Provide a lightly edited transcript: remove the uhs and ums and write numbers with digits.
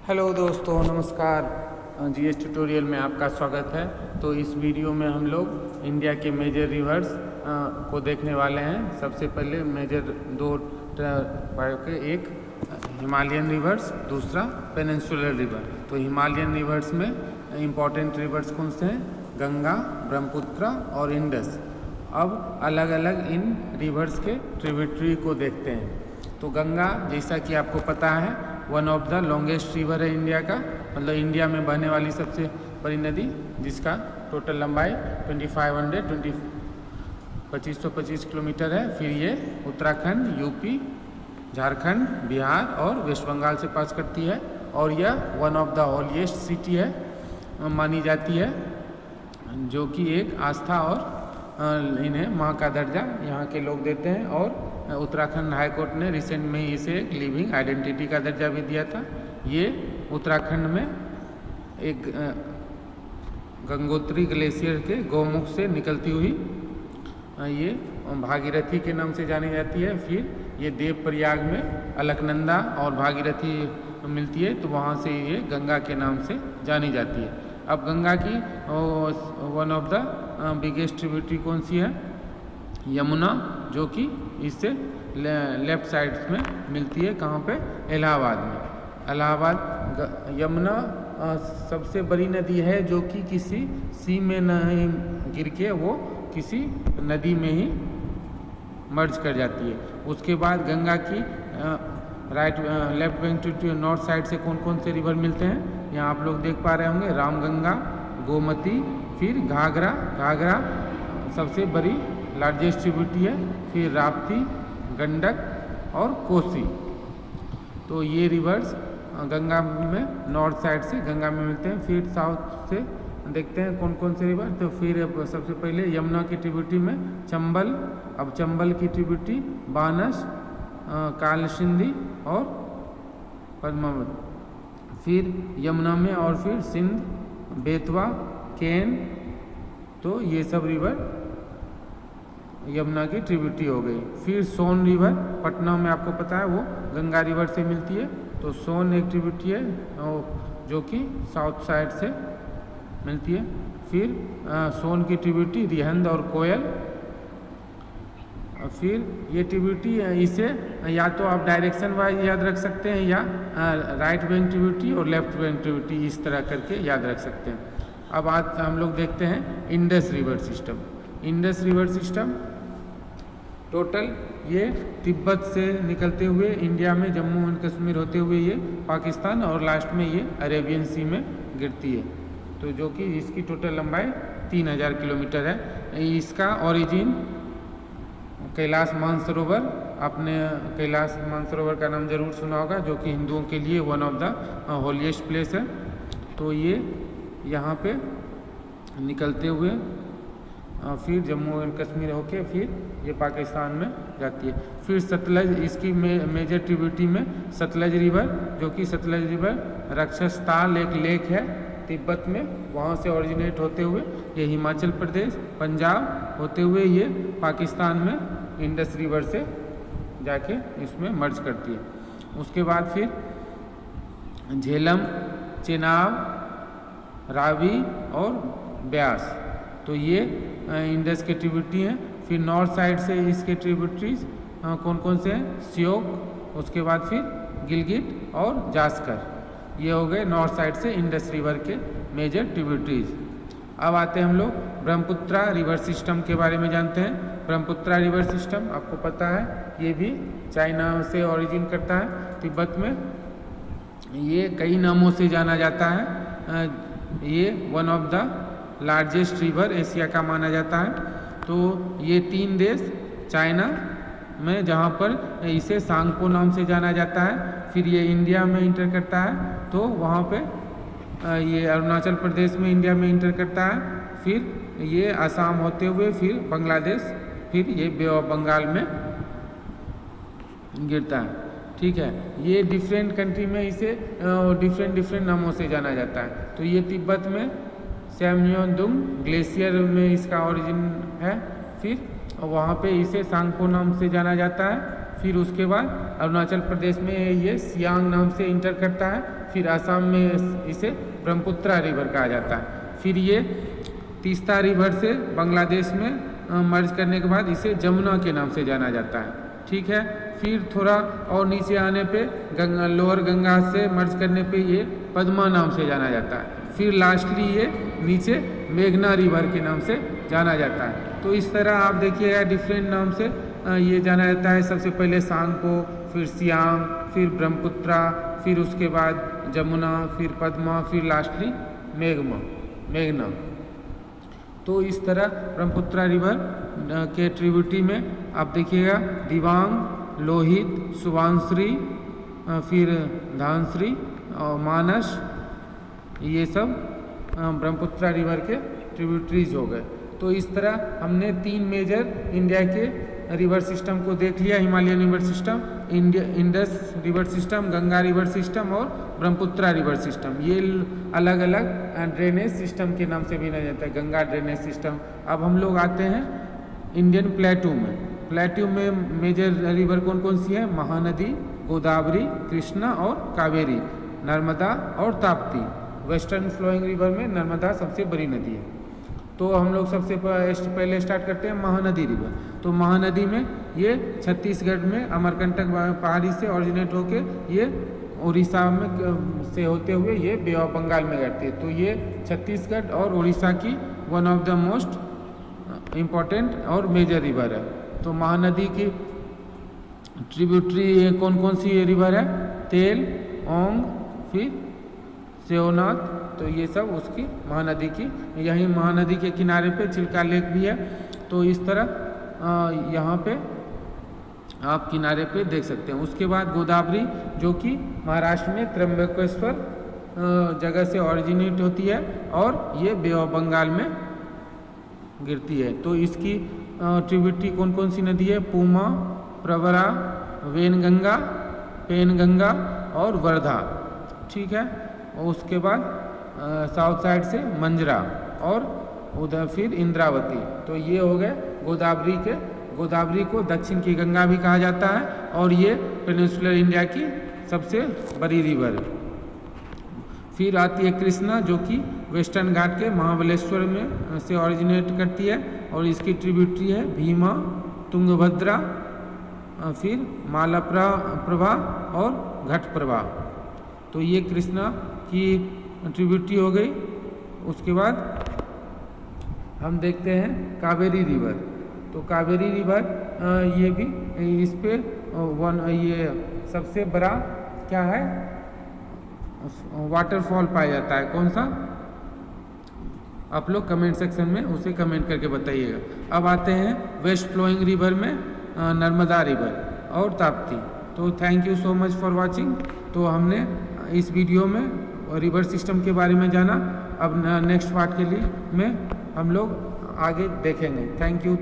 Hello दोस्तों, नमस्कार। GS tutorial में आपका स्वागत है। तो इस वीडियो में हम लोग इंडिया के मेजर रिवर्स को देखने वाले हैं। सबसे पहले मेजर दो के एक हिमालयन रिवर्स, दूसरा पेनिनसुलर रिवर। तो हिमालयन रिवर्स में इम्पॉर्टेंट रिवर्स कौन से हैं? गंगा, ब्रह्मपुत्र और इंडस। अब अलग अलग इन रिवर्स के ट्रिब्यूटरी को देखते हैं। तो गंगा, जैसा कि आपको पता है, one of the longest river है इंडिया का, मतलब इंडिया में बहने वाली सबसे बड़ी नदी, जिसका टोटल लंबाई 2525 किलोमीटर है। फिर ये उत्तराखंड, यूपी, झारखंड, बिहार और वेस्ट बंगाल से पास करती है और यह one of the holiest city है मानी जाती है, जो कि एक आस्था और इन्हें माँ का दर्जा यहाँ के लोग देते हैं। और उत्तराखंड हाई कोर्ट ने रिसेंट में इसे एक लिविंग आइडेंटिटी का दर्जा भी दिया था। ये उत्तराखंड में एक गंगोत्री ग्लेशियर के गौमुख से निकलती हुई ये भागीरथी के नाम से जानी जाती है। फिर ये देवप्रयाग में अलकनंदा और भागीरथी मिलती है, तो वहाँ से ये गंगा के नाम से जानी जाती है। अब गंगा की one of the biggest tributary कौन सी है? यमुना, जो कि इससे लेफ्ट साइड में मिलती है। कहाँ पे? इलाहाबाद में। इलाहाबाद यमुना सबसे बड़ी नदी है जो कि किसी सी में नहीं गिर के वो किसी नदी में ही मर्ज कर जाती है। उसके बाद गंगा की left bank to north side से कौन कौन से रिवर मिलते हैं? यहाँ आप लोग देख पा रहे होंगे, रामगंगा, गोमती, फिर घाघरा सबसे बड़ी लार्जेस्ट ट्रिब्यूटरी है, फिर राप्ती, गंडक और कोसी। तो ये रिवर्स गंगा में नॉर्थ साइड से गंगा में मिलते हैं। फिर साउथ से देखते हैं कौन कौन से रिवर। तो फिर सबसे पहले यमुना की ट्रिब्यूटरी में चंबल। अब चंबल की ट्रिब्यूटरी बानस, कालसिंधी और पद्मावत। फिर यमुना में और फिर सिंध, बेतवा, केन। तो ये सब रिवर यमुना की ट्रिब्यूटरी हो गई। फिर सोन रिवर पटना में, आपको पता है, वो गंगा रिवर से मिलती है। तो सोन एक ट्रिब्यूटरी है जो कि साउथ साइड से मिलती है। फिर सोन की ट्रिब्यूटरी रिहंद और कोयल। फिर ये ट्रिब्यूटरी, इसे या तो आप डायरेक्शन वाइज याद रख सकते हैं या राइट बैंक ट्रिब्यूटरी और लेफ्ट बैंक ट्रिब्यूटरी इस तरह करके याद रख सकते हैं। अब आज हम लोग देखते हैं Indus river system. Indus river system total ये तिब्बत से निकलते हुए इंडिया में जम्मू एंड कश्मीर होते हुए ये पाकिस्तान और लास्ट में ये अरेबियन सी में गिरती है। तो जो कि इसकी टोटल लंबाई 3000 किलोमीटर है। इसका ओरिजिन कैलाश मानसरोवर, आपने कैलाश मानसरोवर का नाम जरूर सुना होगा, जो कि हिंदुओं के लिए one of the holiest place है। तो ये यहाँ पे निकलते हुए फिर जम्मू एंड कश्मीर होके फिर ये पाकिस्तान में जाती है। फिर सतलज, इसकी मेजर ट्रिब्यूटरी में सतलज रिवर, जो कि सतलज रिवर राक्षसताल एक लेक है तिब्बत में, वहाँ से ओरिजिनेट होते हुए ये हिमाचल प्रदेश, पंजाब होते हुए ये पाकिस्तान में इंडस रिवर से जाके इसमें मर्ज करती है। उसके बाद फिर झेलम, चेनाब, रावी और ब्यास। तो ये इंडस के ट्रिब्यूटरी हैं। फिर नॉर्थ साइड से इसके ट्रिब्यूटरीज कौन कौन से हैं? श्योक, उसके बाद फिर गिलगिट और जास्कर। ये हो गए नॉर्थ साइड से इंडस रिवर के मेजर ट्रिब्यूटरीज। अब आते हैं हम लोग ब्रह्मपुत्रा रिवर सिस्टम के बारे में जानते हैं। ब्रह्मपुत्रा रिवर सिस्टम आपको पता है, ये भी चाइना से ओरिजिन करता है, तिब्बत में। ये कई नामों से जाना जाता है। ये one of the largest river Asia का माना जाता है। तो ये 3 देश चाइना में, जहाँ पर इसे सांगपो नाम से जाना जाता है। फिर ये इंडिया में इंटर करता है, तो वहाँ पे ये अरुणाचल प्रदेश में इंडिया में इंटर करता है। फिर ये असम होते हुए फिर बांग्लादेश, फिर ये बे ऑफ बंगाल में गिरता है। ठीक है, ये डिफरेंट कंट्री में इसे डिफरेंट नामों से जाना जाता है। तो ये तिब्बत में सैमयोंगदुंग ग्लेशियर में इसका ओरिजिन है। फिर वहाँ पे इसे सांगपो नाम से जाना जाता है। फिर उसके बाद अरुणाचल प्रदेश में ये सियांग नाम से इंटर करता है, फिर असम में इसे ब्रह्मपुत्रा रिवर कहा जाता है। फिर ये तीस्ता रिवर से बांग्लादेश में मर्ज करने के बाद इसे जमुना के नाम से जाना जाता है। ठीक है, फिर थोड़ा और नीचे आने पे लोअर गंगा से मर्ज करने पे ये पद्मा नाम से जाना जाता है। फिर लास्टली ये नीचे मेघना रिवर के नाम से जाना जाता है। तो इस तरह आप देखिएगा डिफरेंट नाम से ये जाना जाता है। सबसे पहले सांगपो, फिर सियांग, फिर ब्रह्मपुत्रा, फिर उसके बाद जमुना, फिर पद्मा, फिर लास्टली मेघना। तो इस तरह ब्रह्मपुत्रा रिवर के ट्रिब्यूटरी में आप देखिएगा दिबांग, लोहित, सुबनसिरी, फिर धनसिरी और मानस, ये सब ब्रह्मपुत्रा रिवर के ट्रिब्यूटरीज हो गए। तो इस तरह हमने 3 मेजर इंडिया के रिवर सिस्टम को देख लिया, Himalayan river system, Indus river system, Ganga river system और ब्रह्मपुत्रा रिवर सिस्टम। ये अलग अलग ड्रेनेज सिस्टम के नाम से भी जाना जाता है, गंगा ड्रेनेज सिस्टम। अब हम लोग आते हैं इंडियन प्लेटू में। प्लेटू में मेजर रिवर कौन कौन सी है? महानदी, गोदावरी, कृष्णा और कावेरी, नर्मदा और ताप्ती। वेस्टर्न फ्लोइंग रिवर में नर्मदा सबसे बड़ी नदी है। तो हम लोग सबसे पहले स्टार्ट करते हैं महानदी रिवर। तो महानदी में ये छत्तीसगढ़ में अमरकंटक पहाड़ी से ऑरिजिनेट होके ये उड़ीसा में से होते हुए ये बे ऑफ बंगाल में गिरती है। तो ये छत्तीसगढ़ और उड़ीसा की one of the most important और मेजर रिवर है। तो महानदी की ट्रिब्यूटरी कौन कौन सी रिवर है? तेल, ओंग, फिर सेवनाथ। तो ये सब उसकी महानदी की, यही महानदी के किनारे पे चिल्का लेक भी है। तो इस तरह यहाँ पे आप किनारे पे देख सकते हैं। उसके बाद गोदावरी, जो कि महाराष्ट्र में त्र्यंबकेश्वर जगह से ऑरिजिनेट होती है और ये बे ऑफ बंगाल में गिरती है। तो इसकी ट्रिब्यूटरी कौन कौन सी नदी है? पूमा, प्रवरा, वेनगंगा, पेनगंगा और वर्धा। ठीक है, और उसके बाद साउथ साइड से मंजरा और उधर फिर इंद्रावती। तो ये हो गए गोदावरी के। गोदावरी को दक्षिण की गंगा भी कहा जाता है और ये पेनिनसुलर इंडिया की सबसे बड़ी रिवर है। फिर आती है कृष्णा, जो कि वेस्टर्न घाट के महाबलेश्वर में से ऑरिजिनेट करती है और इसकी ट्रिब्यूटरी है भीमा, तुंगभद्रा, फिर मालप्रभा और घटप्रभा। तो ये कृष्णा की ट्रिब्यूटरी हो गई। उसके बाद हम देखते हैं कावेरी रिवर। तो कावेरी रिवर ये भी इस पे ये सबसे बड़ा क्या है वाटरफॉल पाया जाता है। कौन सा? आप लोग कमेंट सेक्शन में उसे कमेंट करके बताइएगा। अब आते हैं वेस्ट फ्लोइंग रिवर में नर्मदा रिवर और ताप्ती। तो thank you so much for watching. तो हमने इस वीडियो में रिवर सिस्टम के बारे में जाना। अब नेक्स्ट पार्ट के लिए में हम लोग आगे देखेंगे। Thank you.